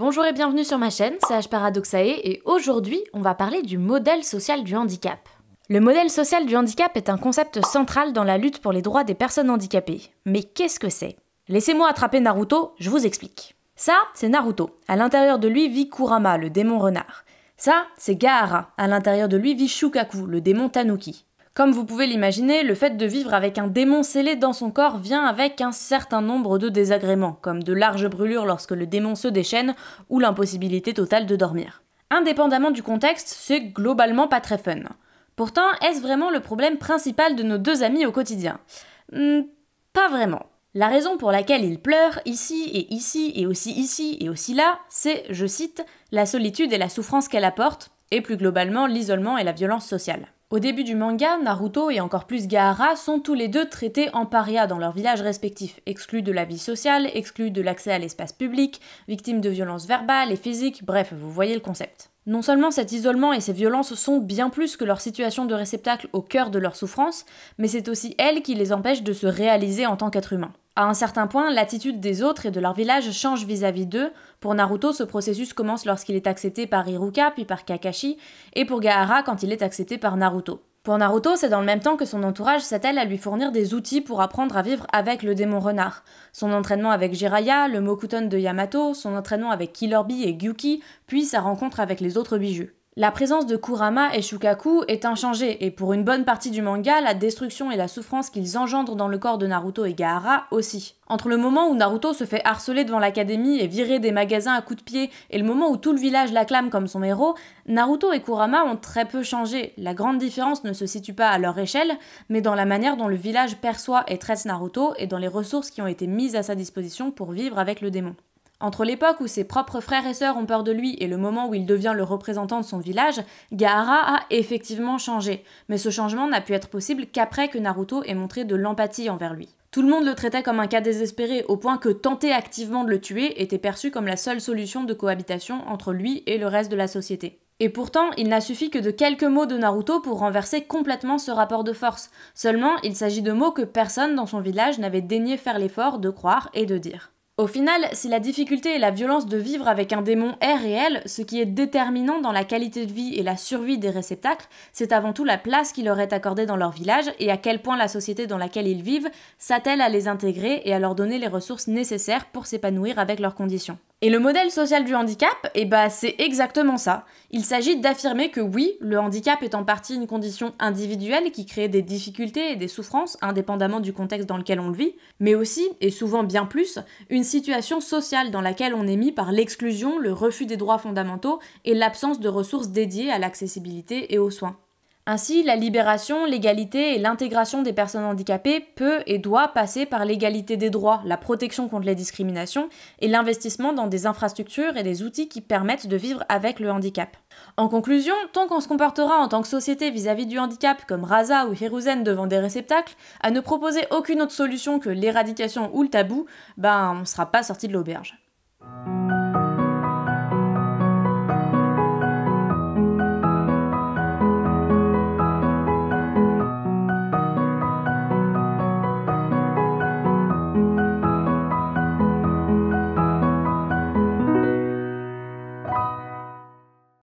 Bonjour et bienvenue sur ma chaîne, c'est H Paradoxae et aujourd'hui on va parler du modèle social du handicap. Le modèle social du handicap est un concept central dans la lutte pour les droits des personnes handicapées. Mais qu'est-ce que c'est? Laissez-moi attraper Naruto, je vous explique. Ça, c'est Naruto. À l'intérieur de lui vit Kurama, le démon renard. Ça, c'est Gaara. À l'intérieur de lui vit Shukaku, le démon tanuki. Comme vous pouvez l'imaginer, le fait de vivre avec un démon scellé dans son corps vient avec un certain nombre de désagréments, comme de larges brûlures lorsque le démon se déchaîne ou l'impossibilité totale de dormir. Indépendamment du contexte, c'est globalement pas très fun. Pourtant, est-ce vraiment le problème principal de nos deux amis au quotidien? Pas vraiment. La raison pour laquelle ils pleurent, ici et aussi là, c'est, je cite, la solitude et la souffrance qu'elle apporte, et plus globalement l'isolement et la violence sociale. Au début du manga, Naruto et encore plus Gaara sont tous les deux traités en paria dans leurs villages respectifs, exclus de la vie sociale, exclus de l'accès à l'espace public, victimes de violences verbales et physiques, bref, vous voyez le concept. Non seulement cet isolement et ces violences sont bien plus que leur situation de réceptacle au cœur de leur souffrance, mais c'est aussi elles qui les empêchent de se réaliser en tant qu'être humain. À un certain point, l'attitude des autres et de leur village change vis-à-vis d'eux. Pour Naruto, ce processus commence lorsqu'il est accepté par Iruka, puis par Kakashi, et pour Gaara quand il est accepté par Naruto. Pour Naruto, c'est dans le même temps que son entourage s'attelle à lui fournir des outils pour apprendre à vivre avec le démon renard. Son entraînement avec Jiraiya, le Mokuton de Yamato, son entraînement avec Killer Bee et Gyuki, puis sa rencontre avec les autres bijus. La présence de Kurama et Shukaku est inchangée, et pour une bonne partie du manga, la destruction et la souffrance qu'ils engendrent dans le corps de Naruto et Gaara aussi. Entre le moment où Naruto se fait harceler devant l'académie et virer des magasins à coups de pied, et le moment où tout le village l'acclame comme son héros, Naruto et Kurama ont très peu changé. La grande différence ne se situe pas à leur échelle, mais dans la manière dont le village perçoit et traite Naruto, et dans les ressources qui ont été mises à sa disposition pour vivre avec le démon. Entre l'époque où ses propres frères et sœurs ont peur de lui et le moment où il devient le représentant de son village, Gaara a effectivement changé, mais ce changement n'a pu être possible qu'après que Naruto ait montré de l'empathie envers lui. Tout le monde le traitait comme un cas désespéré au point que tenter activement de le tuer était perçu comme la seule solution de cohabitation entre lui et le reste de la société. Et pourtant, il n'a suffi que de quelques mots de Naruto pour renverser complètement ce rapport de force. Seulement, il s'agit de mots que personne dans son village n'avait daigné faire l'effort de croire et de dire. Au final, si la difficulté et la violence de vivre avec un démon est réelle, ce qui est déterminant dans la qualité de vie et la survie des réceptacles, c'est avant tout la place qui leur est accordée dans leur village et à quel point la société dans laquelle ils vivent s'attelle à les intégrer et à leur donner les ressources nécessaires pour s'épanouir avec leurs conditions. Et le modèle social du handicap, c'est exactement ça. Il s'agit d'affirmer que oui, le handicap est en partie une condition individuelle qui crée des difficultés et des souffrances indépendamment du contexte dans lequel on le vit, mais aussi, et souvent bien plus, une situation sociale dans laquelle on est mis par l'exclusion, le refus des droits fondamentaux et l'absence de ressources dédiées à l'accessibilité et aux soins. Ainsi, la libération, l'égalité et l'intégration des personnes handicapées peut et doit passer par l'égalité des droits, la protection contre les discriminations et l'investissement dans des infrastructures et des outils qui permettent de vivre avec le handicap. En conclusion, tant qu'on se comportera en tant que société vis-à-vis du handicap comme Rasa ou Hiruzen devant des réceptacles, à ne proposer aucune autre solution que l'éradication ou le tabou, on ne sera pas sorti de l'auberge.